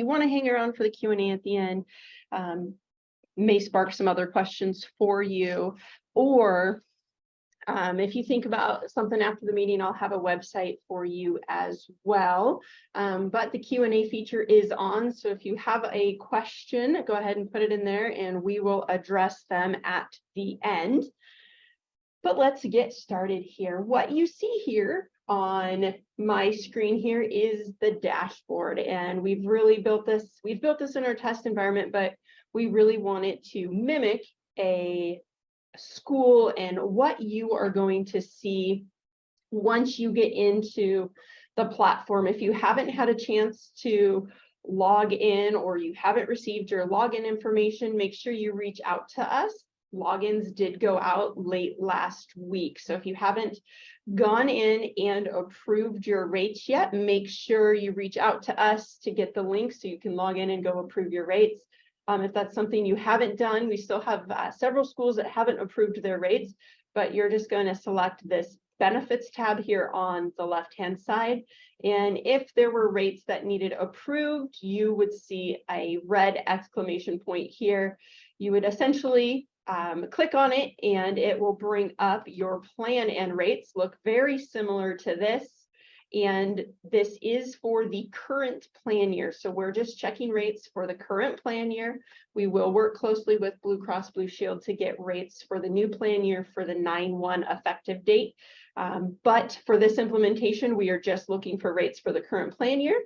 want to hang around for the Q&A at the end, may spark some other questions for you. Or if you think about something after the meeting, I'll have a website for you as well. But the Q&A feature is on. So if you have a question, go ahead and put it in there and we will address them at the end. But let's get started here. What you see here on my screen here is the dashboard, and we've built this in our test environment, but we really want it to mimic a school and what you are going to see once you get into the platform. If you haven't had a chance to log in or you haven't received your login information, make sure you reach out to us. Logins did go out late last week. So if you haven't gone in and approved your rates yet, make sure you reach out to us to get the link so you can log in and go approve your rates. If that's something you haven't done, we still have several schools that haven't approved their rates, but you're just going to select this benefits tab here on the left-hand side. And if there were rates that needed approved, you would see a red exclamation point here. You would essentially click on it and it will bring up your plan and rates. Look very similar to this. And this is for the current plan year. So we're just checking rates for the current plan year. We will work closely with Blue Cross Blue Shield to get rates for the new plan year for the 9/1 effective date. But for this implementation, we are just looking for rates for the current plan year.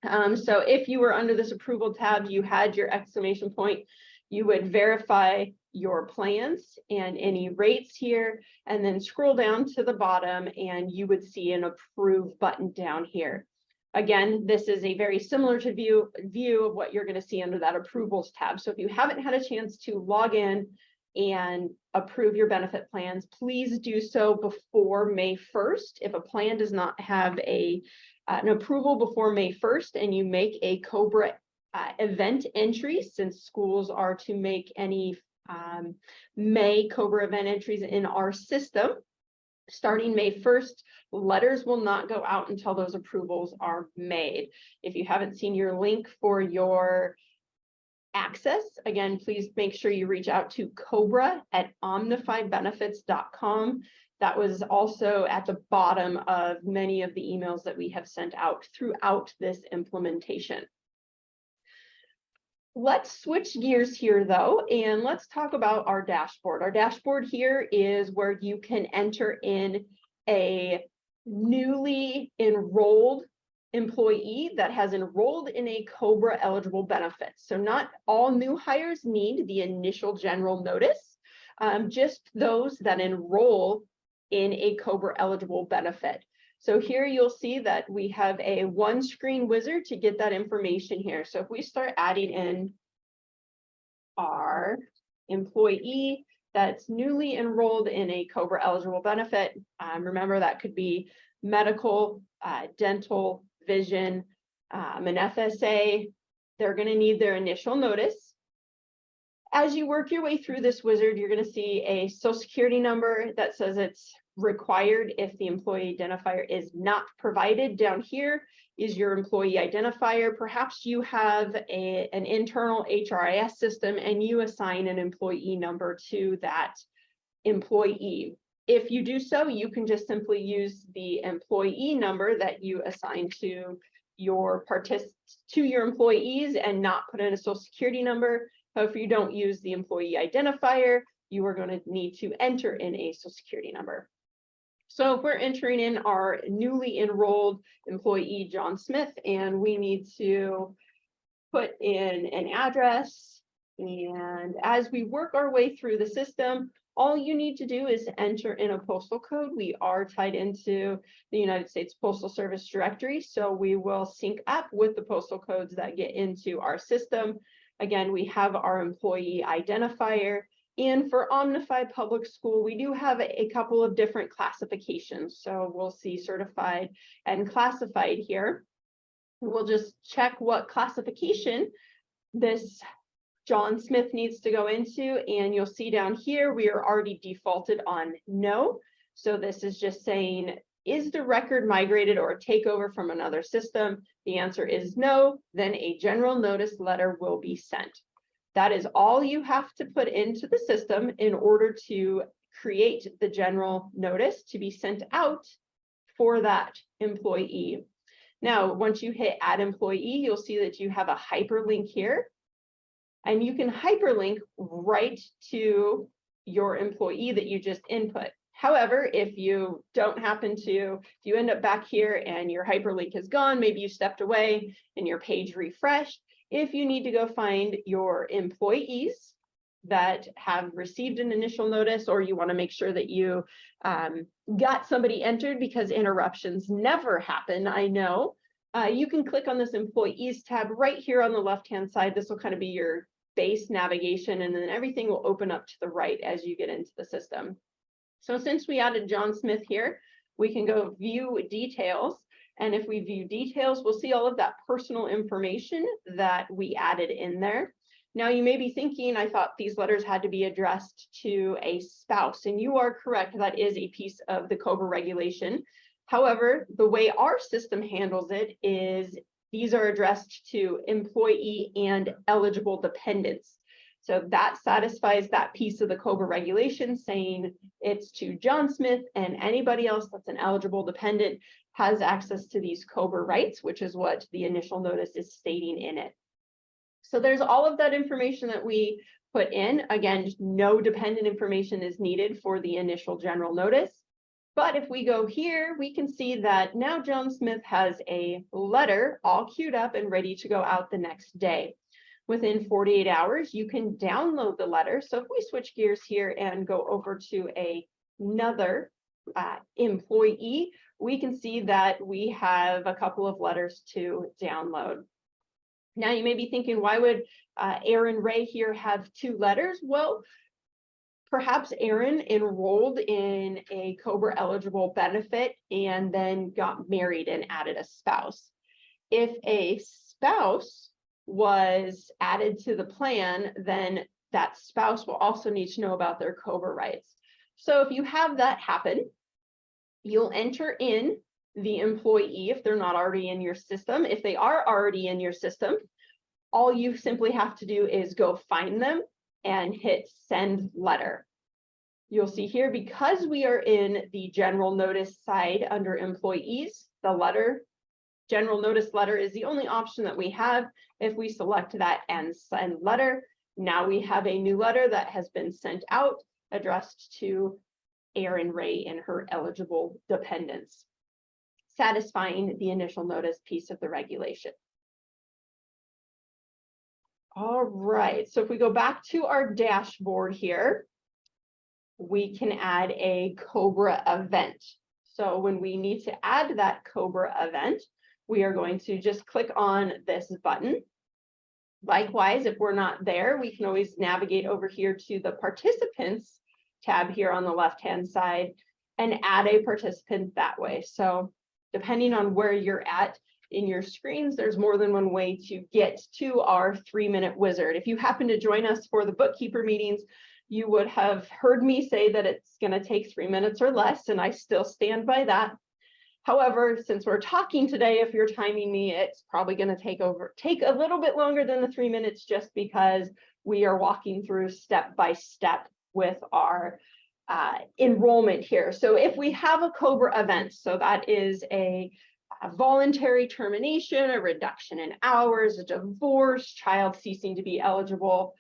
So if you were under this approval tab, you had your exclamation point, you would verify your plans and any rates here, and then scroll down to the bottom and you would see an approve button down here. Again, this is a very similar to view of what you're going to see under that approvals tab. So if you haven't had a chance to log in and approve your benefit plans, please do so before May 1st. If a plan does not have an approval before May 1st and you make a COBRA event entry, since schools are to make any May COBRA event entries in our system, starting May 1st, letters will not go out until those approvals are made. If you haven't seen your link for your access, again, please make sure you reach out to COBRA at omnifybenefits.com. That was also at the bottom of many of the emails that we have sent out throughout this implementation. Let's switch gears here though, and let's talk about our dashboard. Our dashboard here is where you can enter in a newly enrolled employee that has enrolled in a COBRA eligible benefit. So not all new hires need the initial general notice, just those that enroll in a COBRA eligible benefit. So here you'll see that we have a one screen wizard to get that information here. So if we start adding in our employee that's newly enrolled in a COBRA eligible benefit, remember that could be medical, dental, vision, an FSA, they're going to need their initial notice. As you work your way through this wizard, you're going to see a social security number that says it's required if the employee identifier is not provided. Down here is your employee identifier. Perhaps you have an internal HRIS system and you assign an employee number to that employee. If you do so, you can just simply use the employee number that you assign to your employees and not put in a social security number. However, if you don't use the employee identifier, you are going to need to enter in a social security number. So if we're entering in our newly enrolled employee, John Smith, and we need to put in an address, and as we work our way through the system, all you need to do is enter in a postal code. We are tied into the United States Postal Service directory, so we will sync up with the postal codes that get into our system. Again, we have our employee identifier. And for Omnify Public School, we do have a couple of different classifications. So we'll see certified and classified here. We'll just check what classification this John Smith needs to go into. And you'll see down here, we are already defaulted on no. So this is just saying Is the record migrated or a takeover from another system? The answer is no. Then a general notice letter will be sent. That is all you have to put into the system in order to create the general notice to be sent out for that employee. Now, once you hit add employee, you'll see that you have a hyperlink here, and you can hyperlink right to your employee that you just input. However, if you don't happen to, if you end up back here and your hyperlink is gone, maybe you stepped away and your page refreshed, if you need to go find your employees that have received an initial notice, or you want to make sure that you got somebody entered because interruptions never happen, I know, you can click on this employees tab right here on the left-hand side. This will kind of be your base navigation, and then everything will open up to the right as you get into the system. So since we added John Smith here, we can go view details. And if we view details, we'll see all of that personal information that we added in there. Now you may be thinking, I thought these letters had to be addressed to a spouse, and you are correct. That is a piece of the COBRA regulation. However, the way our system handles it is these are addressed to employee and eligible dependents. So that satisfies that piece of the COBRA regulation saying it's to John Smith, and anybody else that's an eligible dependent has access to these COBRA rights, which is what the initial notice is stating in it. So there's all of that information that we put in. Again, just no dependent information is needed for the initial general notice. But if we go here, we can see that now John Smith has a letter all queued up and ready to go out the next day. Within 48 hours, you can download the letter. So if we switch gears here and go over to another employee, we can see that we have a couple of letters to download. Now you may be thinking, why would Aaron Ray here have 2 letters? Well, perhaps Aaron enrolled in a COBRA eligible benefit and then got married and added a spouse. If a spouse was added to the plan, then that spouse will also need to know about their COBRA rights. So if you have that happen, you'll enter in the employee if they're not already in your system. If they are already in your system, all you simply have to do is go find them and hit send letter. You'll see here, because we are in the general notice side under employees, the letter, general notice letter is the only option that we have. If we select that and send letter, now we have a new letter that has been sent out addressed to Aaron Ray and her eligible dependents, satisfying the initial notice piece of the regulation. All right, so if we go back to our dashboard here, we can add a COBRA event. So when we need to add that COBRA event, we are going to just click on this button. Likewise, if we're not there, we can always navigate over here to the participants tab here on the left-hand side and add a participant that way. So depending on where you're at in your screens, there's more than one way to get to our 3-minute wizard. If you happen to join us for the bookkeeper meetings, you would have heard me say that it's going to take 3 minutes or less, and I still stand by that. However, since we're talking today, if you're timing me, it's probably going to take a little bit longer than the 3 minutes, just because we are walking through step by step with our enrollment here. So if we have a COBRA event, so that is a voluntary termination, a reduction in hours, a divorce, child ceasing to be eligible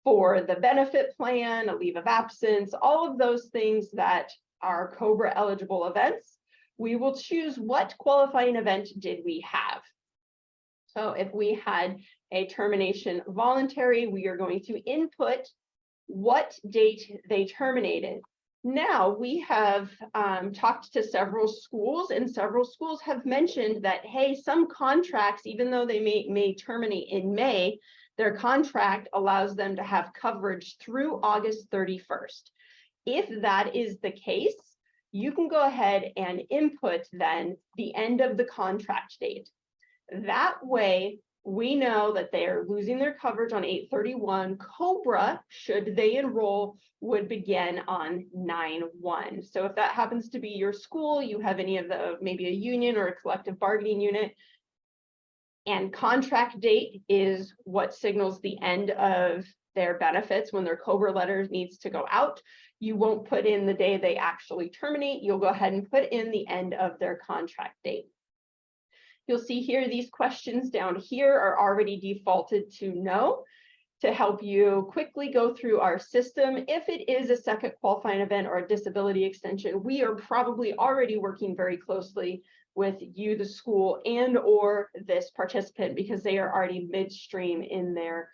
for the benefit plan, a leave of absence, all of those things that are COBRA eligible events, we will choose what qualifying event did we have. So if we had a termination voluntary, we are going to input what date they terminated. Now we have talked to several schools, and several schools have mentioned that, hey, some contracts, even though they may terminate in May, their contract allows them to have coverage through August 31st. If that is the case, you can go ahead and input then the end of the contract date. That way, we know that they are losing their coverage on 8/31. COBRA, should they enroll, would begin on 9/1. So if that happens to be your school, you have any of the, maybe a union or a collective bargaining unit, and contract date is what signals the end of their benefits when their COBRA letter needs to go out. You won't put in the day they actually terminate. You'll go ahead and put in the end of their contract date. You'll see here, these questions down here are already defaulted to no, to help you quickly go through our system. If it is a second qualifying event or a disability extension, we are probably already working very closely with you, the school, and or this participant, because they are already midstream in their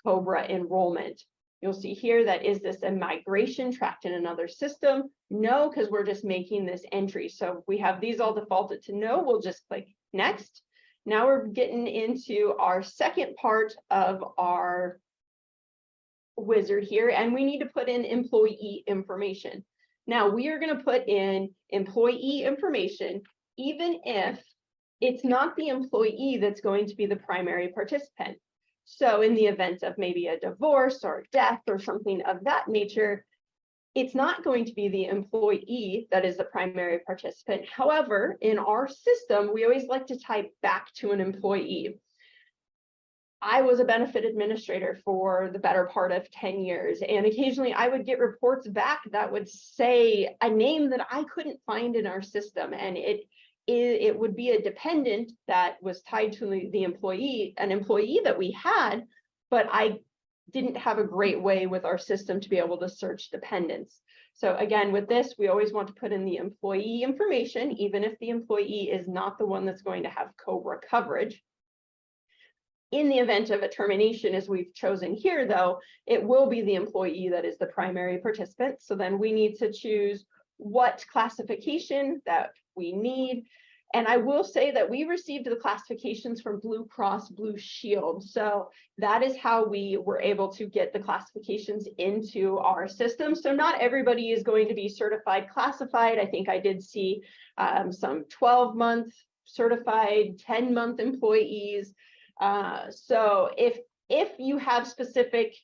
COBRA enrollment. You'll see here that, is this a migration tracked in another system? No, because we're just making this entry. So if we have these all defaulted to no, we'll just click next. Now we're getting into our second part of our wizard here, and we need to put in employee information. Now we are going to put in employee information, even if it's not the employee that's going to be the primary participant. So in the event of maybe a divorce or death or something of that nature, it's not going to be the employee that is the primary participant. However, in our system, we always like to type back to an employee. I was a benefit administrator for the better part of 10 years, and occasionally I would get reports back that would say a name that I couldn't find in our system, and it would be a dependent that was tied to the employee, an employee that we had, but I didn't have a great way with our system to be able to search dependents. So again, with this, we always want to put in the employee information, even if the employee is not the one that's going to have COBRA coverage. In the event of a termination, as we've chosen here, though, it will be the employee that is the primary participant. So then we need to choose what classification that we need. And I will say that we received the classifications from Blue Cross Blue Shield. So that is how we were able to get the classifications into our system. So not everybody is going to be certified classified. I think I did see some 12-month certified, 10-month employees. So if you have specific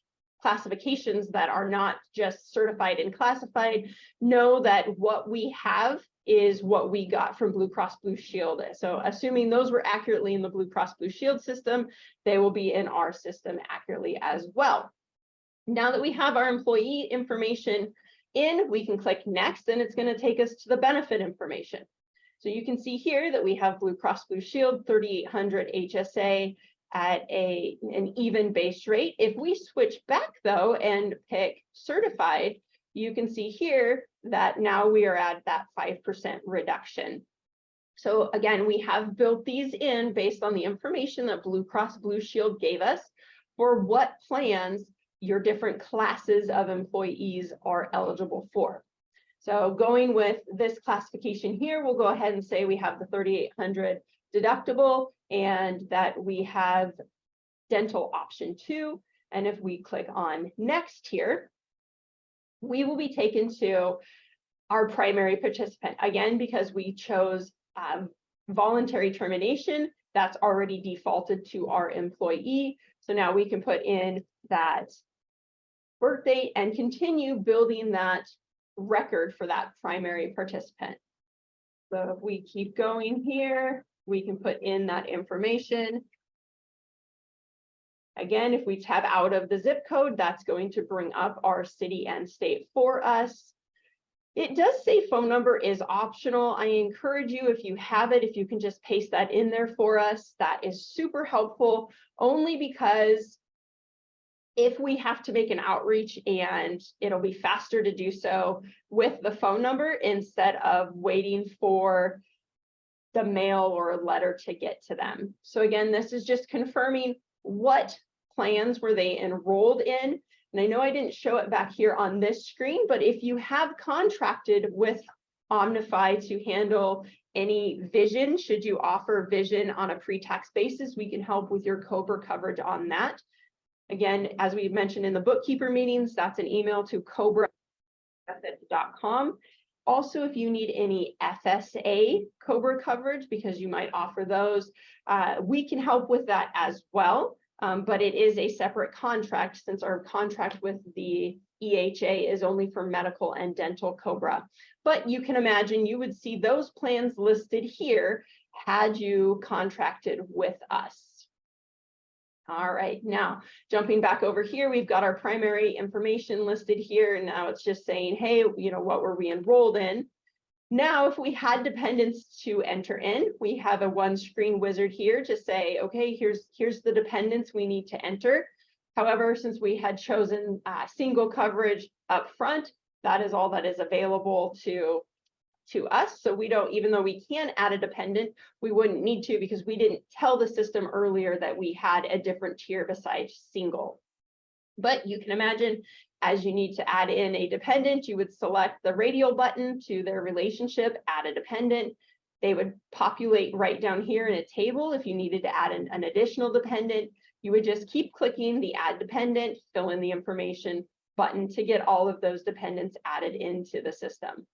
classifications that are not just certified and classified, know that what we have is what we got from Blue Cross Blue Shield. So assuming those were accurately in the Blue Cross Blue Shield system, they will be in our system accurately as well. Now that we have our employee information in, we can click next, and it's going to take us to the benefit information. So you can see here that we have Blue Cross Blue Shield 3,800 HSA at an even base rate. If we switch back though and pick certified, you can see here that now we are at that 5% reduction. So again, we have built these in based on the information that Blue Cross Blue Shield gave us for what plans your different classes of employees are eligible for. So going with this classification here, we'll go ahead and say we have the 3,800 deductible and that we have dental option 2. And if we click on next here, we will be taken to our primary participant. Again, because we chose voluntary termination, that's already defaulted to our employee. So now we can put in that birth date and continue building that record for that primary participant. So if we keep going here, we can put in that information. Again, if we tab out of the zip code, that's going to bring up our city and state for us. It does say phone number is optional. I encourage you, if you have it, if you can just paste that in there for us, that is super helpful, only because if we have to make an outreach, and it'll be faster to do so with the phone number instead of waiting for the mail or a letter to get to them. So again, this is just confirming what plans were they enrolled in. And I know I didn't show it back here on this screen, but if you have contracted with Omnify to handle any vision, should you offer vision on a pre-tax basis, we can help with your COBRA coverage on that. Again, as we mentioned in the bookkeeper meetings, that's an email to cobra.com. Also, if you need any FSA COBRA coverage, because you might offer those, we can help with that as well. But it is a separate contract, since our contract with the EHA is only for medical and dental COBRA. But you can imagine you would see those plans listed here had you contracted with us. All right, now jumping back over here, we've got our primary information listed here. And now it's just saying, hey, what were we enrolled in? Now, if we had dependents to enter in, we have a one screen wizard here to say, okay, here's the dependents we need to enter. However, since we had chosen single coverage up front, that is all that is available to us. So we don't, even though we can add a dependent, we wouldn't need to, because we didn't tell the system earlier that we had a different tier besides single. But you can imagine, as you need to add in a dependent, you would select the radial button to their relationship, add a dependent. They would populate right down here in a table. If you needed to add an additional dependent, you would just keep clicking the add dependent, fill in the information button to get all of those dependents added into the system.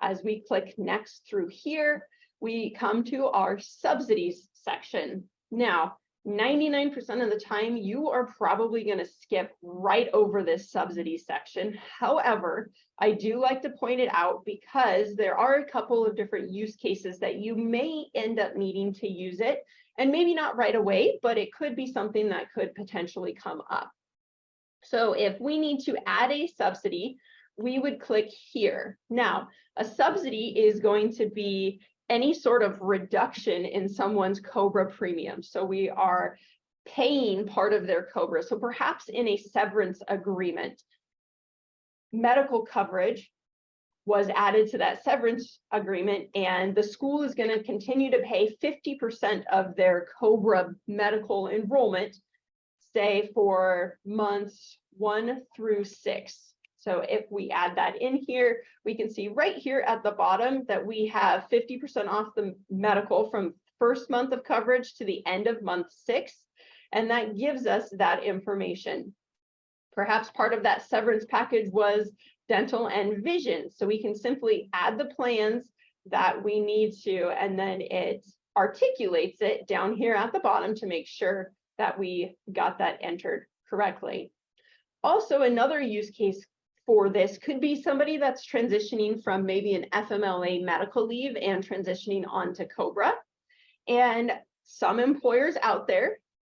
As we click next through here, we come to our subsidies section. Now, 99% of the time, you are probably going to skip right over this subsidy section. However, I do like to point it out because there are a couple of different use cases that you may end up needing to use it, and maybe not right away, but it could be something that could potentially come up. So if we need to add a subsidy, we would click here. Now, a subsidy is going to be any sort of reduction in someone's COBRA premium. So we are paying part of their COBRA. So perhaps in a severance agreement, medical coverage was added to that severance agreement, and the school is going to continue to pay 50% of their COBRA medical enrollment, say for months 1 through 6. So if we add that in here, we can see right here at the bottom that we have 50% off the medical from first month of coverage to the end of month 6. And that gives us that information. Perhaps part of that severance package was dental and vision. So we can simply add the plans that we need to, and then it articulates it down here at the bottom to make sure that we got that entered correctly. Also, another use case for this could be somebody that's transitioning from maybe an FMLA medical leave and transitioning onto COBRA. And some employers out there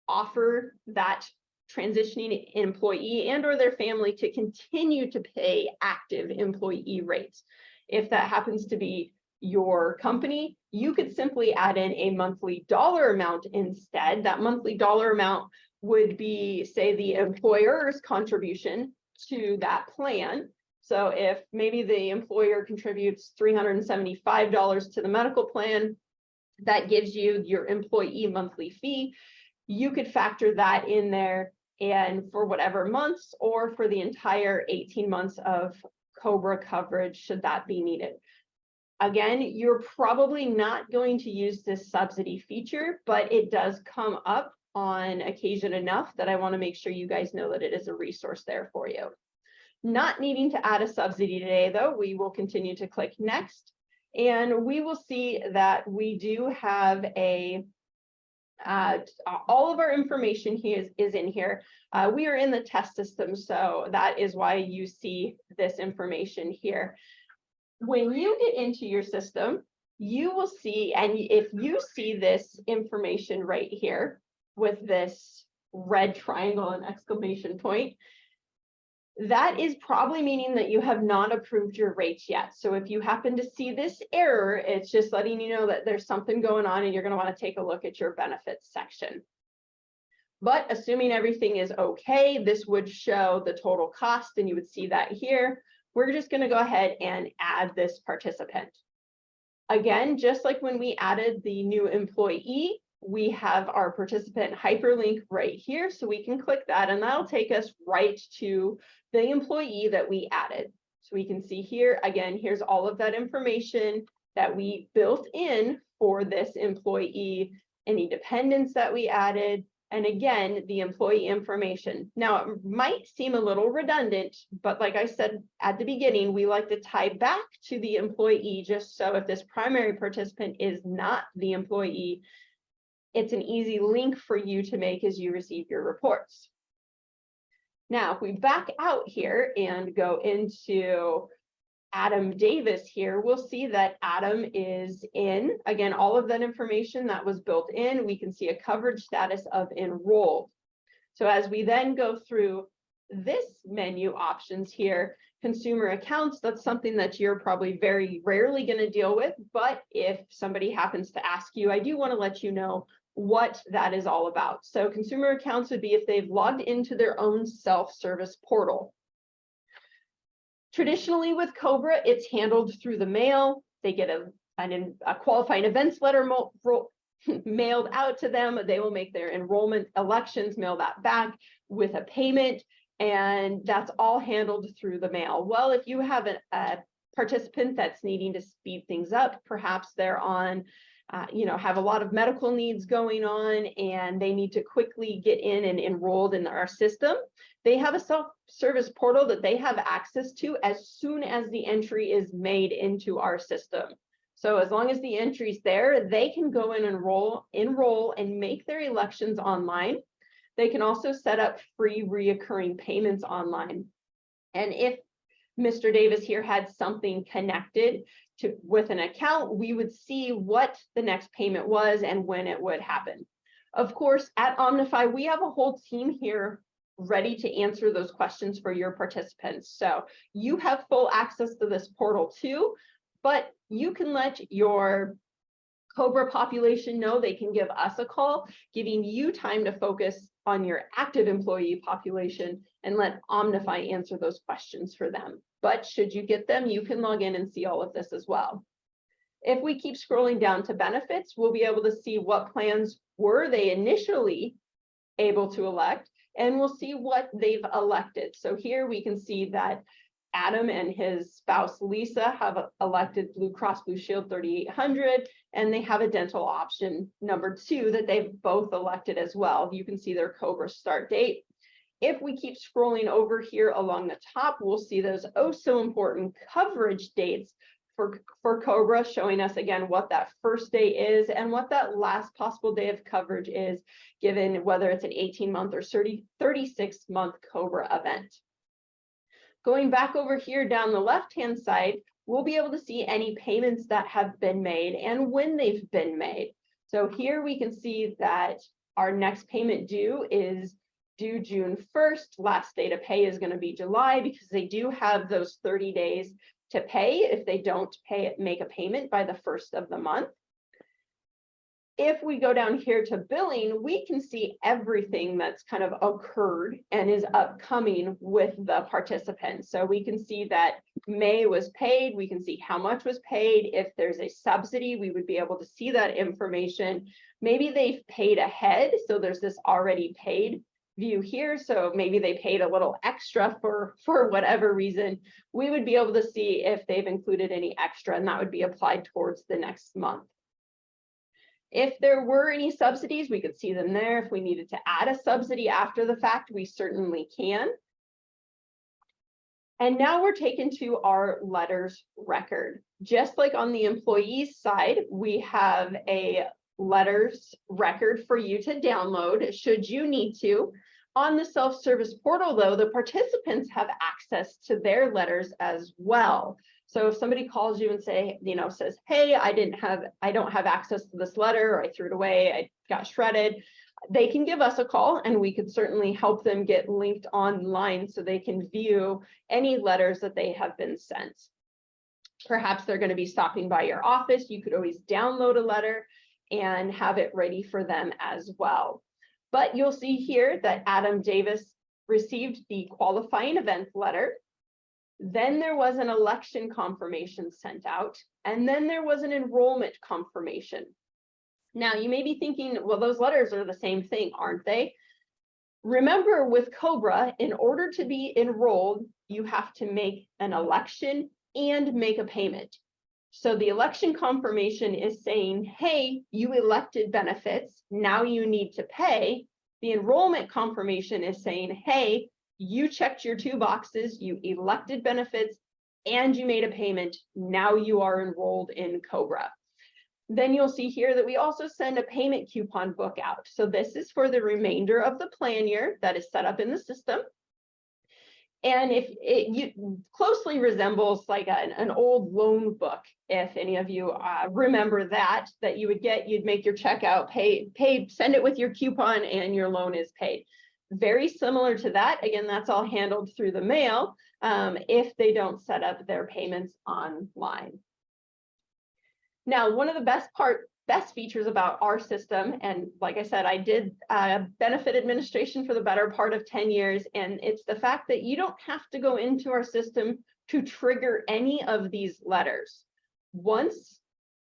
offer that transitioning employee and or their family to continue to pay active employee rates. If that happens to be your company, you could simply add in a monthly dollar amount instead. That monthly dollar amount would be, say, the employer's contribution to that plan. So if maybe the employer contributes $375 to the medical plan, that gives you your employee monthly fee. You could factor that in there, and for whatever months or for the entire 18 months of COBRA coverage, should that be needed. Again, you're probably not going to use this subsidy feature, but it does come up on occasion enough that I want to make sure you guys know that it is a resource there for you. Not needing to add a subsidy today, though, we will continue to click next, and we will see that we do have a all of our information here is in here. We are in the test system, so that is why you see this information here. When you get into your system, you will see, and if you see this information right here with this red triangle and exclamation point, that is probably meaning that you have not approved your rates yet. So if you happen to see this error, it's just letting you know that there's something going on and you're going to want to take a look at your benefits section. But assuming everything is okay, this would show the total cost, and you would see that here. We're just going to go ahead and add this participant. Again, just like when we added the new employee, we have our participant hyperlink right here, so we can click that, and that'll take us right to the employee that we added. So we can see here, again, here's all of that information that we built in for this employee, any dependents that we added, And again, the employee information. Now, it might seem a little redundant, but like I said at the beginning, we like to tie back to the employee, just so if this primary participant is not the employee, it's an easy link for you to make as you receive your reports. Now, if we back out here and go into Adam Davis here, we'll see that Adam is in. Again, all of that information that was built in, we can see a coverage status of enrolled. So as we then go through this menu options here, consumer accounts, that's something that you're probably very rarely going to deal with. But if somebody happens to ask you, I do want to let you know what that is all about. So consumer accounts would be if they've logged into their own self-service portal. Traditionally with COBRA, it's handled through the mail. They get a qualifying events letter mailed out to them. They will make their enrollment elections, mail that back with a payment, and that's all handled through the mail. Well, if you have a participant that's needing to speed things up, perhaps they're on have a lot of medical needs going on and they need to quickly get in and enrolled in our system. They have a self-service portal that they have access to as soon as the entry is made into our system. So as long as the entry's there, they can go and enroll and make their elections online. They can also set up free reoccurring payments online. And if Mr. Davis here had something connected with an account, we would see what the next payment was and when it would happen. Of course, at Omnify, we have a whole team here ready to answer those questions for your participants. So you have full access to this portal too, but you can let your COBRA population know. They can give us a call, giving you time to focus on your active employee population and let Omnify answer those questions for them. But should you get them, you can log in and see all of this as well. If we keep scrolling down to benefits, we'll be able to see what plans were they initially able to elect, and we'll see what they've elected. So here we can see that Adam and his spouse Lisa have elected Blue Cross Blue Shield 3800, and they have a dental option number 2 that they've both elected as well. You can see their COBRA start date. If we keep scrolling over here along the top, we'll see those oh so important coverage dates for COBRA, showing us again what that first day is and what that last possible day of coverage is, given whether it's an 18-month or 36-month COBRA event. Going back over here down the left-hand side, we'll be able to see any payments that have been made and when they've been made. So here we can see that our next payment due is due June 1st. Last day to pay is going to be July, because they do have those 30 days to pay if they don't make a payment by the 1st of the month. If we go down here to billing, we can see everything that's kind of occurred and is upcoming with the participants. So we can see that May was paid. We can see how much was paid. If there's a subsidy, we would be able to see that information. Maybe they've paid ahead, so there's this already paid view here. So maybe they paid a little extra for whatever reason. We would be able to see if they've included any extra, and that would be applied towards the next month. If there were any subsidies, we could see them there. If we needed to add a subsidy after the fact, we certainly can. And now we're taken to our letters record. Just like on the employees side, we have a letters record for you to download should you need to. On the self-service portal, though, the participants have access to their letters as well. So if somebody calls you and says, hey, I don't have access to this letter, or I threw it away, I got shredded, they can give us a call and we could certainly help them get linked online so they can view any letters that they have been sent. Perhaps they're going to be stopping by your office. You could always download a letter and have it ready for them as well. But you'll see here that Adam Davis received the qualifying event letter. Then there was an election confirmation sent out, and then there was an enrollment confirmation. Now you may be thinking, well, those letters are the same thing, aren't they? Remember, with COBRA, in order to be enrolled, you have to make an election and make a payment. So the election confirmation is saying, hey, you elected benefits, now you need to pay. The enrollment confirmation is saying, hey, you checked your 2 boxes, you elected benefits, and you made a payment. Now you are enrolled in COBRA. Then you'll see here that we also send a payment coupon book out. So this is for the remainder of the plan year that is set up in the system. And if it closely resembles like an old loan book, if any of you remember that you would get, you'd make your checkout, pay, send it with your coupon, and your loan is paid. Very similar to that. Again, that's all handled through the mail if they don't set up their payments online. Now, one of the best features about our system, and like I said, I did benefit administration for the better part of 10 years, and it's the fact that you don't have to go into our system to trigger any of these letters. Once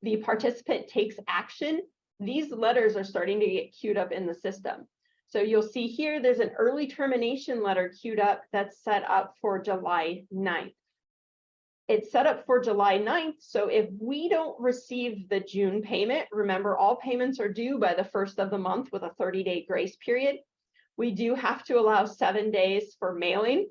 the participant takes action, these letters are starting to get queued up in the system. So you'll see here, there's an early termination letter queued up that's set up for July 9th. It's set up for July 9th, so if we don't receive the June payment, remember all payments are due by the 1st of the month with a 30-day grace period. We do have to allow 7 days for mailing.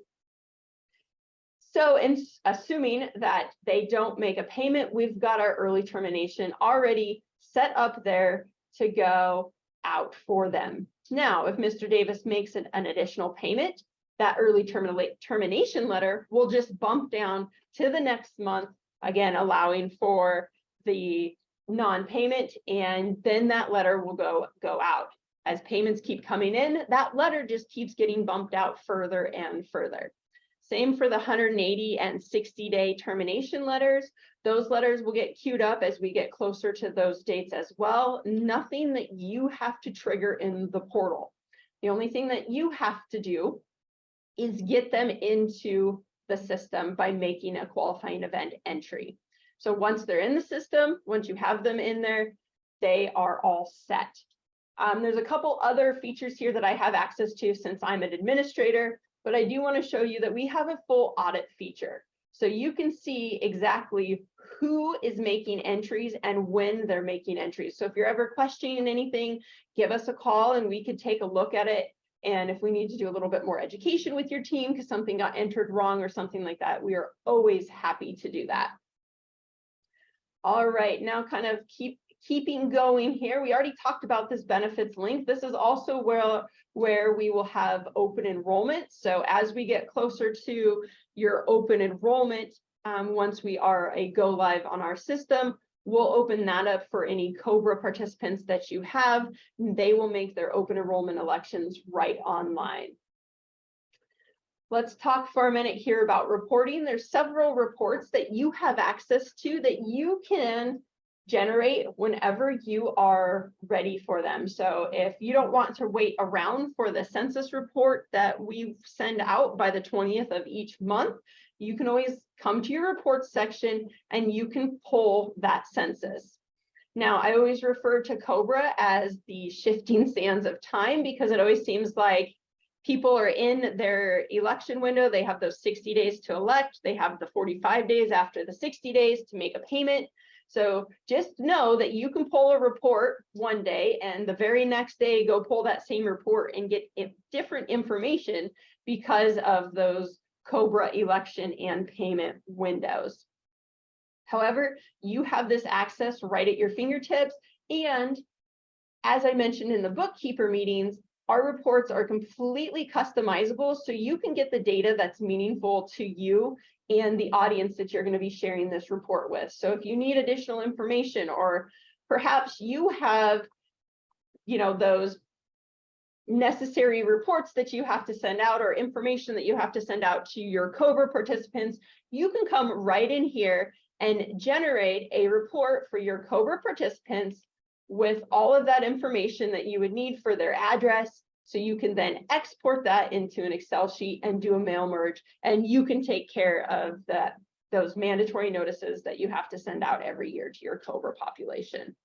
So in assuming that they don't make a payment, we've got our early termination already set up there to go out for them. Now, if Mr. Davis makes an additional payment, that early termination letter will just bump down to the next month, again, allowing for the non-payment, and then that letter will go out. As payments keep coming in, that letter just keeps getting bumped out further and further. Same for the 180 and 60-day termination letters. Those letters will get queued up as we get closer to those dates as well. Nothing that you have to trigger in the portal. The only thing that you have to do is get them into the system by making a qualifying event entry. So once they're in the system, once you have them in there, they are all set. There's a couple other features here that I have access to since I'm an administrator, but I do want to show you that we have a full audit feature. So you can see exactly who is making entries and when they're making entries. So if you're ever questioning anything, give us a call and we could take a look at it. And if we need to do a little bit more education with your team because something got entered wrong or something like that, we are always happy to do that. All right, now kind of keeping going here. We already talked about this benefits link. This is also where we will have open enrollment. So as we get closer to your open enrollment, once we are a go live on our system, we'll open that up for any COBRA participants that you have. They will make their open enrollment elections right online. Let's talk for a minute here about reporting. There's several reports that you have access to that you can generate whenever you are ready for them. So if you don't want to wait around for the census report that we send out by the 20th of each month, you can always come to your reports section and you can pull that census. Now, I always refer to COBRA as the shifting sands of time because it always seems like people are in their election window. They have those 60 days to elect. They have the 45 days after the 60 days to make a payment. So just know that you can pull a report one day and the very next day go pull that same report and get different information because of those COBRA election and payment windows. However, you have this access right at your fingertips. And as I mentioned in the bookkeeper meetings, our reports are completely customizable so you can get the data that's meaningful to you and the audience that you're going to be sharing this report with. So if you need additional information, or perhaps you have, those necessary reports that you have to send out or information that you have to send out to your COBRA participants, you can come right in here and generate a report for your COBRA participants with all of that information that you would need for their address. So you can then export that into an Excel sheet and do a mail merge, and you can take care of those mandatory notices that you have to send out every year to your COBRA population.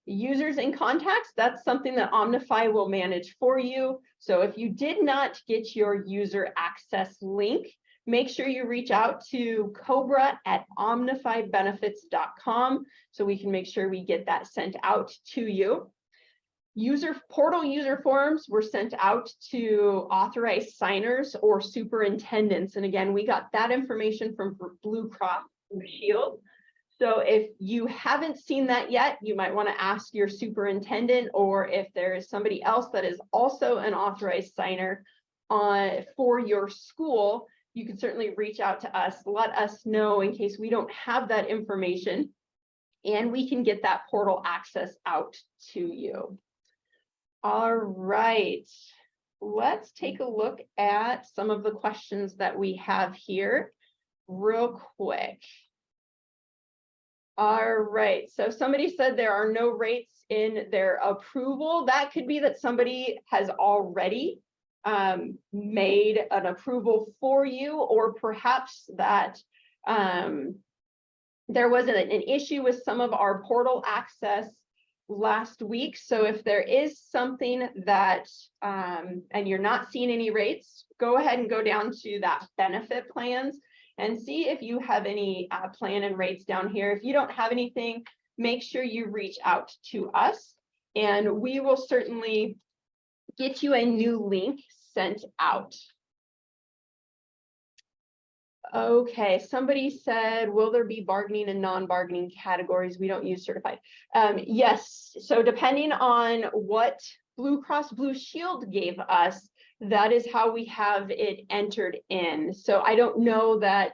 Users and contacts, that's something that Omnify will manage for you. So if you did not get your user access link, make sure you reach out to COBRA@omnifybenefits.com so we can make sure we get that sent out to you. Portal user forms were sent out to authorized signers or superintendents. And again, we got that information from Blue Cross Blue Shield. So if you haven't seen that yet, you might want to ask your superintendent, or if there is somebody else that is also an authorized signer for your school, you can certainly reach out to us, let us know in case we don't have that information, and we can get that portal access out to you. All right, let's take a look at some of the questions that we have here real quick. All right, so somebody said there are no rates in their approval. That could be that somebody has already made an approval for you, or perhaps that there was an issue with some of our portal access last week. So if there is something that, and you're not seeing any rates, go ahead and go down to that benefit plans and see if you have any plan and rates down here. If you don't have anything, make sure you reach out to us, and we will certainly get you a new link sent out. Okay, somebody said, will there be bargaining and non-bargaining categories? We don't use certified. Yes, so depending on what Blue Cross Blue Shield gave us, that is how we have it entered in. So I don't know that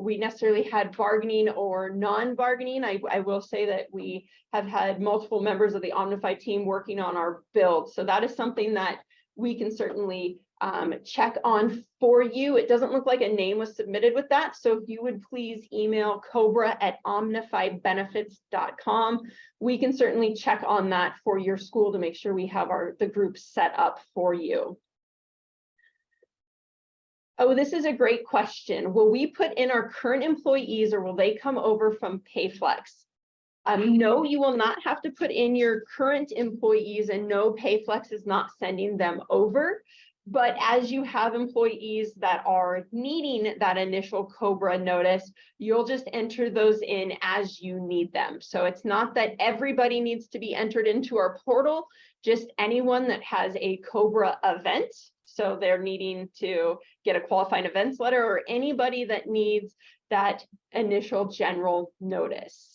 we necessarily had bargaining or non-bargaining. I will say that we have had multiple members of the Omnify team working on our build. So that is something that we can certainly check on for you. It doesn't look like a name was submitted with that. So if you would please email COBRA@omnifybenefits.com. We can certainly check on that for your school to make sure we have the group set up for you. Oh, this is a great question. Will we put in our current employees, or will they come over from PayFlex? No, you will not have to put in your current employees, and no, PayFlex is not sending them over. But as you have employees that are needing that initial COBRA notice, you'll just enter those in as you need them. So it's not that everybody needs to be entered into our portal, just anyone that has a COBRA event. So they're needing to get a qualifying events letter, or anybody that needs that initial general notice.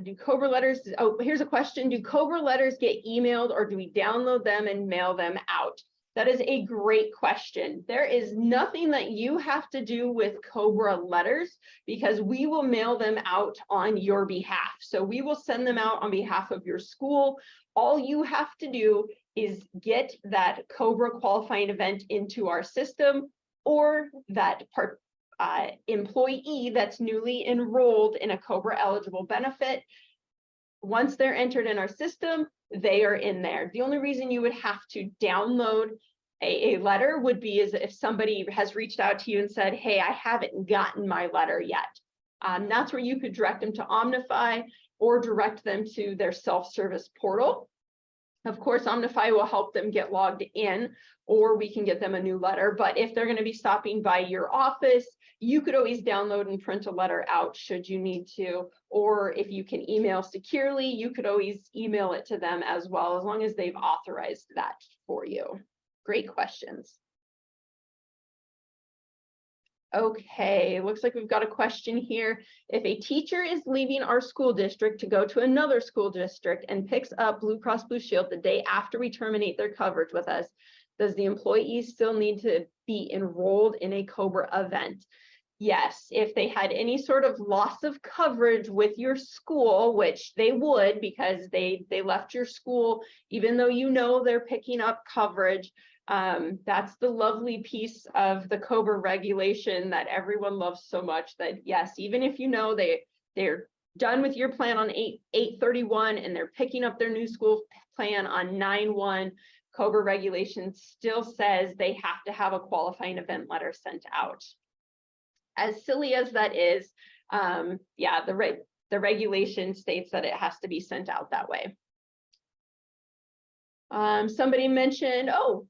Do COBRA letters, oh, here's a question. Do COBRA letters get emailed, or do we download them and mail them out? That is a great question. There is nothing that you have to do with COBRA letters, because we will mail them out on your behalf. So we will send them out on behalf of your school. All you have to do is get that COBRA qualifying event into our system, or that employee that's newly enrolled in a COBRA eligible benefit. Once they're entered in our system, they are in there. The only reason you would have to download a letter would be is if somebody has reached out to you and said, hey, I haven't gotten my letter yet. That's where you could direct them to Omnify, or direct them to their self-service portal. Of course, Omnify will help them get logged in, or we can get them a new letter. But if they're going to be stopping by your office, you could always download and print a letter out should you need to. Or if you can email securely, you could always email it to them as well, as long as they've authorized that for you. Great questions. Okay, looks like we've got a question here. If a teacher is leaving our school district to go to another school district and picks up Blue Cross Blue Shield the day after we terminate their coverage with us, does the employee still need to be enrolled in a COBRA event? Yes, if they had any sort of loss of coverage with your school, which they would, because they left your school, even though you know they're picking up coverage. That's the lovely piece of the COBRA regulation that everyone loves so much, that yes, even if you know they're done with your plan on 8/31 and they're picking up their new school plan on 9/1, COBRA regulation still says they have to have a qualifying event letter sent out. As silly as that is, yeah, the regulation states that it has to be sent out that way. Somebody mentioned, oh,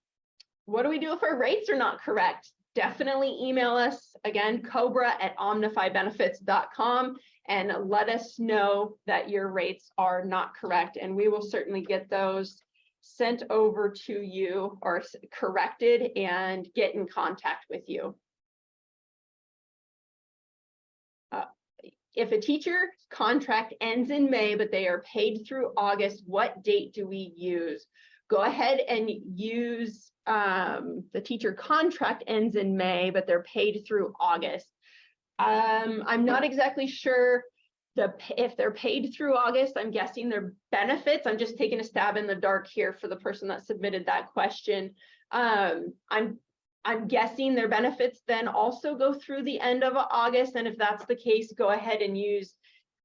what do we do if our rates are not correct? Definitely email us, again, COBRA@omnifybenefits.com, and let us know that your rates are not correct, and we will certainly get those sent over to you or corrected and get in contact with you. If a teacher contract ends in May, but they are paid through August, what date do we use? Go ahead and use the teacher contract ends in May, but they're paid through August. I'm not exactly sure if they're paid through August. I'm guessing their benefits. I'm just taking a stab in the dark here for the person that submitted that question. I'm guessing their benefits then also go through the end of August. And if that's the case, go ahead and use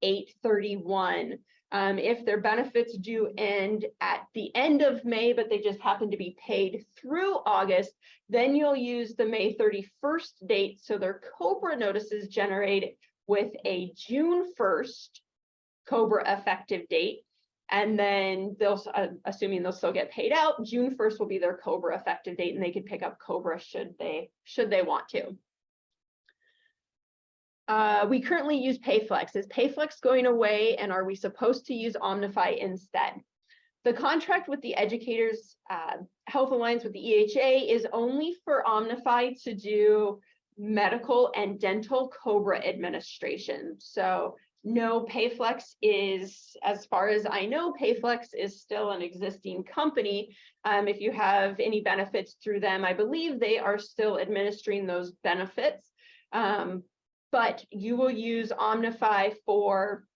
8/31. If their benefits do end at the end of May, but they just happen to be paid through August, then you'll use the May 31st date. So their COBRA notices generate with a June 1st COBRA effective date. And then they'll, assuming they'll still get paid out, June 1st will be their COBRA effective date, and they could pick up COBRA should they want to. We currently use PayFlex. Is PayFlex going away, and are we supposed to use Omnify instead? The contract with the Educators Health Alliance with the EHA is only for Omnify to do medical and dental COBRA administration. So no, PayFlex is, as far as I know, PayFlex is still an existing company. If you have any benefits through them, I believe they are still administering those benefits. But you will use Omnify for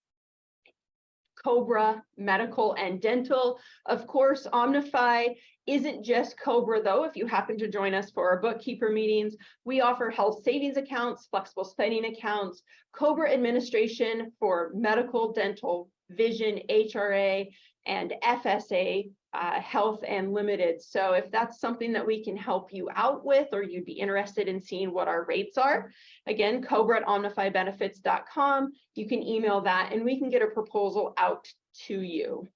COBRA, medical, and dental. Of course, Omnify isn't just COBRA, though. If you happen to join us for our bookkeeper meetings, we offer health savings accounts, flexible spending accounts, COBRA administration for medical, dental, vision, HRA, and FSA, health and limited. So if that's something that we can help you out with, or you'd be interested in seeing what our rates are, again, COBRA@omnifybenefits.com. You can email that and we can get a proposal out to you.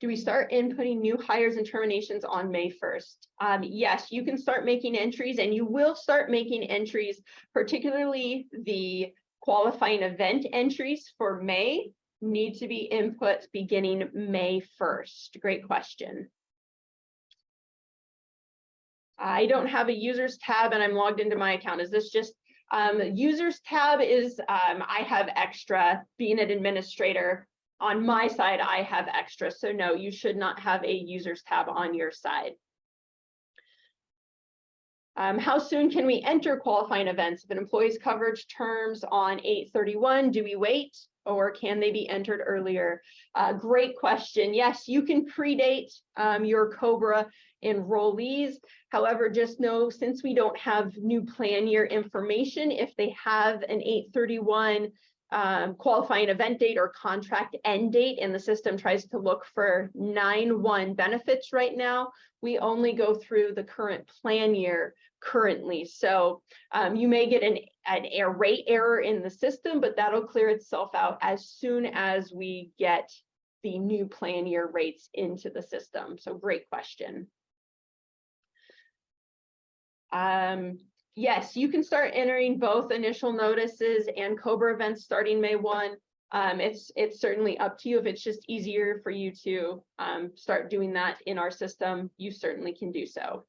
Do we start inputting new hires and terminations on May 1st? Yes, you can start making entries, and you will start making entries, particularly the qualifying event entries for May need to be input beginning May 1st. Great question. I don't have a users tab and I'm logged into my account. Is this just users tab is I have extra. Being an administrator on my side, I have extra. So no, you should not have a users tab on your side. How soon can we enter qualifying events? If an employee's coverage terms on 8/31, do we wait, or can they be entered earlier? Great question. Yes, you can predate your COBRA enrollees. However, just know, since we don't have new plan year information, if they have an 8/31 qualifying event date or contract end date, and the system tries to look for 9/1 benefits right now, we only go through the current plan year currently. So you may get a rate error in the system, but that'll clear itself out as soon as we get the new plan year rates into the system. So great question. Yes, you can start entering both initial notices and COBRA events starting May 1. It's certainly up to you. If it's just easier for you to start doing that in our system, you certainly can do so.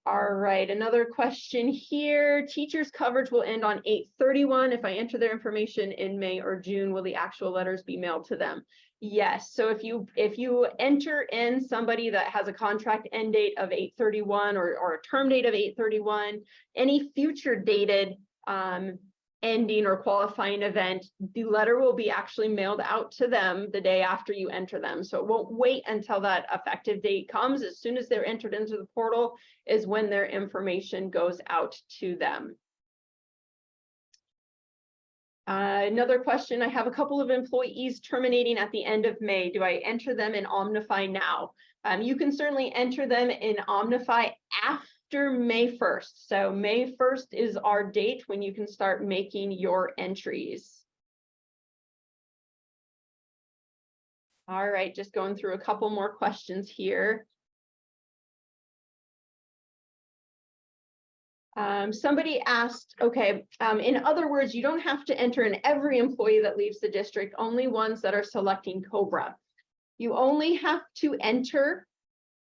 All right, another question here. Teachers' coverage will end on 8/31. If I enter their information in May or June, will the actual letters be mailed to them? Yes. So if you enter in somebody that has a contract end date of 8/31 or a term date of 8/31, any future dated ending or qualifying event, the letter will be actually mailed out to them the day after you enter them. So it won't wait until that effective date comes. As soon as they're entered into the portal is when their information goes out to them. Another question, I have a couple of employees terminating at the end of May. Do I enter them in Omnify now? You can certainly enter them in Omnify after May 1st. So May 1st is our date when you can start making your entries. All right, just going through a couple more questions here. Somebody asked, okay, in other words, you don't have to enter in every employee that leaves the district, only ones that are selecting COBRA. You only have to enter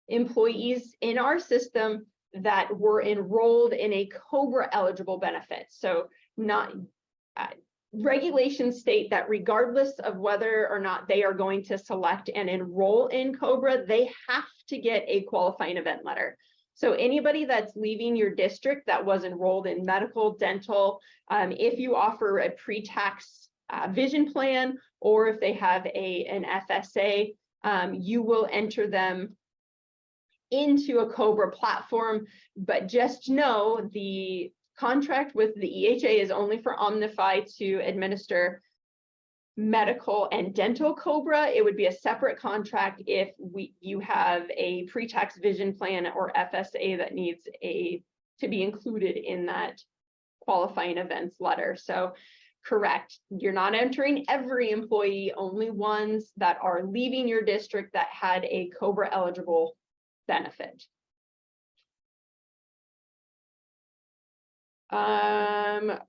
employees in our system that were enrolled in a COBRA eligible benefit. So not regulations state that regardless of whether or not they are going to select and enroll in COBRA, they have to get a qualifying event letter. So anybody that's leaving your district that was enrolled in medical, dental, if you offer a pre-tax vision plan, or if they have an FSA, you will enter them into a COBRA platform. But just know the contract with the EHA is only for Omnify to administer medical and dental COBRA. It would be a separate contract if you have a pre-tax vision plan or FSA that needs to be included in that qualifying events letter. So correct, you're not entering every employee, only ones that are leaving your district that had a COBRA eligible benefit.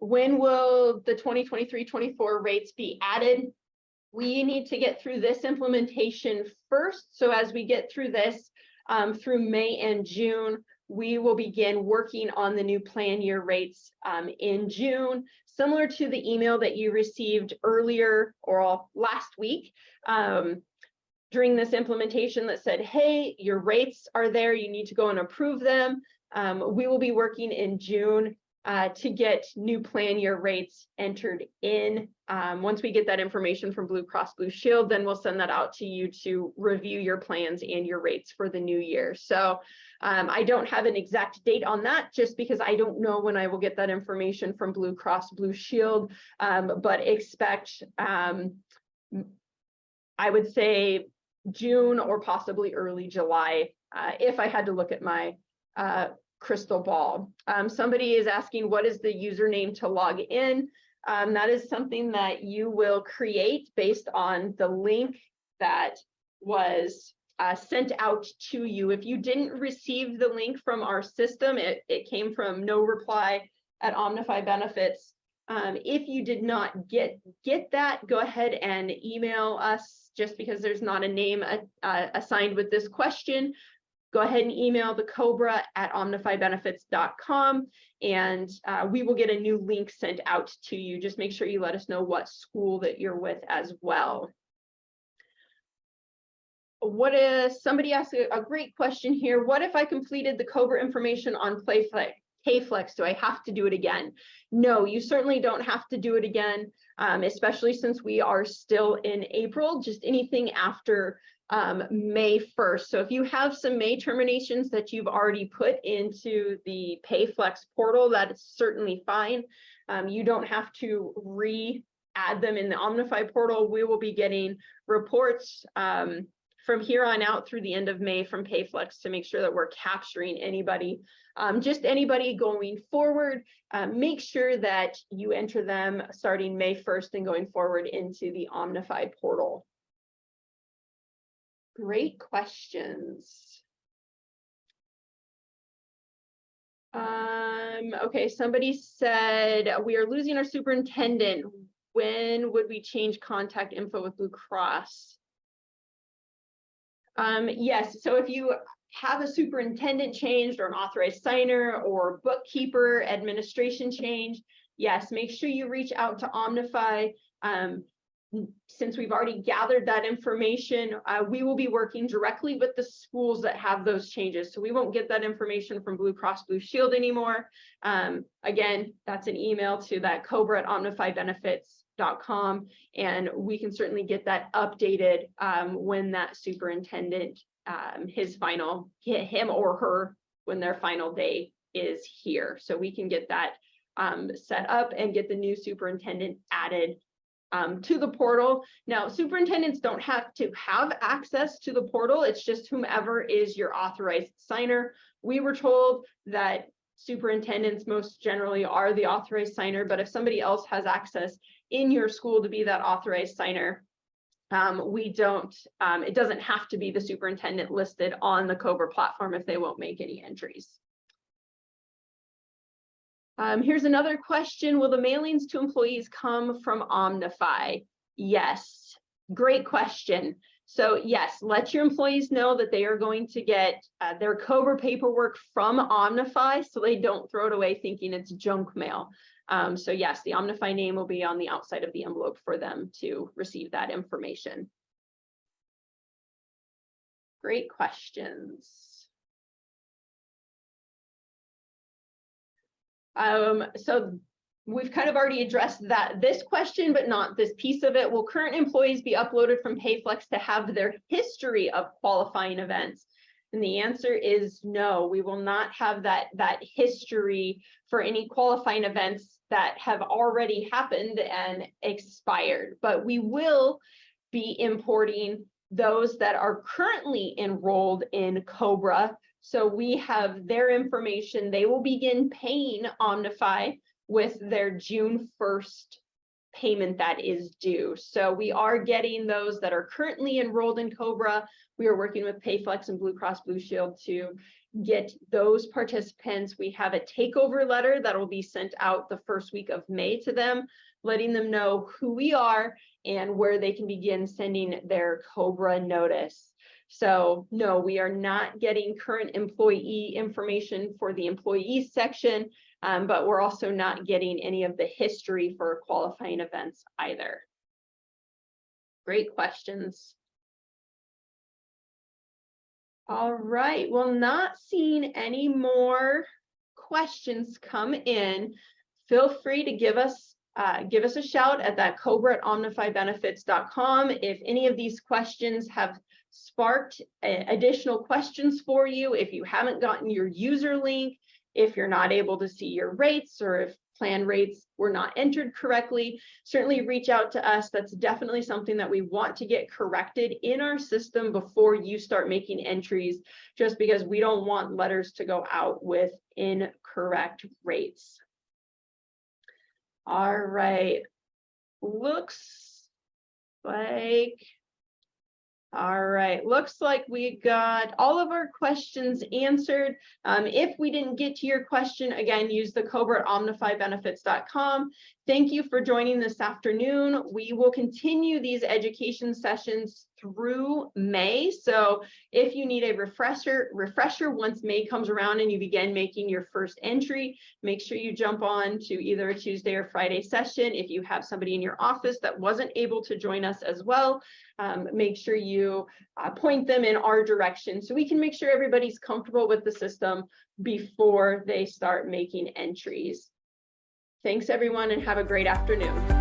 When will the 2023-24 rates be added? We need to get through this implementation first. So as we get through this, through May and June, we will begin working on the new plan year rates in June, similar to the email that you received earlier or last week during this implementation that said, hey, your rates are there, you need to go and approve them. We will be working in June to get new plan year rates entered in. Once we get that information from Blue Cross Blue Shield, then we'll send that out to you to review your plans and your rates for the new year. So I don't have an exact date on that, just because I don't know when I will get that information from Blue Cross Blue Shield, but expect, I would say June or possibly early July, if I had to look at my crystal ball. Somebody is asking, what is the username to log in? That is something that you will create based on the link that was sent out to you. If you didn't receive the link from our system, it came from no reply at Omnify Benefits. If you did not get that, go ahead and email us, just because there's not a name assigned with this question. Go ahead and email the COBRA at omnifybenefits.com, and we will get a new link sent out to you. Just make sure you let us know what school that you're with as well. What is, somebody asked a great question here. What if I completed the COBRA information on PayFlex? Do I have to do it again? No, you certainly don't have to do it again, especially since we are still in April. Just anything after May 1st. So if you have some May terminations that you've already put into the PayFlex portal, that is certainly fine. You don't have to re-add them in the Omnify portal. We will be getting reports from here on out through the end of May from PayFlex to make sure that we're capturing anybody, just anybody going forward. Make sure that you enter them starting May 1st and going forward into the Omnify portal. Great questions. Okay, somebody said, we are losing our superintendent. When would we change contact info with Blue Cross? Yes, so if you have a superintendent changed or an authorized signer or bookkeeper administration change, yes, make sure you reach out to Omnify. Since we've already gathered that information, we will be working directly with the schools that have those changes. So we won't get that information from Blue Cross Blue Shield anymore. Again, that's an email to that COBRA at omnifybenefits.com, and we can certainly get that updated when that superintendent, him or her, when their final day is here. So we can get that set up and get the new superintendent added to the portal. Now, superintendents don't have to have access to the portal. It's just whomever is your authorized signer. We were told that superintendents most generally are the authorized signer, but if somebody else has access in your school to be that authorized signer, it doesn't have to be the superintendent listed on the COBRA platform if they won't make any entries. Here's another question. Will the mailings to employees come from Omnify? Yes. Great question. So yes, let your employees know that they are going to get their COBRA paperwork from Omnify, so they don't throw it away thinking it's junk mail. So yes, the Omnify name will be on the outside of the envelope for them to receive that information. Great questions. So we've kind of already addressed this question, but not this piece of it. Will current employees be uploaded from PayFlex to have their history of qualifying events? And the answer is no, we will not have that history for any qualifying events that have already happened and expired, but we will be importing those that are currently enrolled in COBRA. So we have their information. They will begin paying Omnify with their June 1st payment that is due. So we are getting those that are currently enrolled in COBRA. We are working with PayFlex and Blue Cross Blue Shield to get those participants. We have a takeover letter that will be sent out the first week of May to them, letting them know who we are and where they can begin sending their COBRA notice. So no, we are not getting current employee information for the employees section, but we're also not getting any of the history for qualifying events either. Great questions. All right, well, not seeing any more questions come in, feel free to give us a shout at that COBRA@omnifybenefits.com. If any of these questions have sparked additional questions for you, if you haven't gotten your user link, if you're not able to see your rates, or if plan rates were not entered correctly, certainly reach out to us. That's definitely something that we want to get corrected in our system before you start making entries, just because we don't want letters to go out with incorrect rates. All right, looks like we got all of our questions answered. If we didn't get to your question, again, use the COBRA@omnifybenefits.com. Thank you for joining this afternoon. We will continue these education sessions through May. So if you need a refresher once May comes around and you begin making your first entry, make sure you jump on to either a Tuesday or Friday session. If you have somebody in your office that wasn't able to join us as well, make sure you point them in our direction so we can make sure everybody's comfortable with the system before they start making entries. Thanks everyone, and have a great afternoon.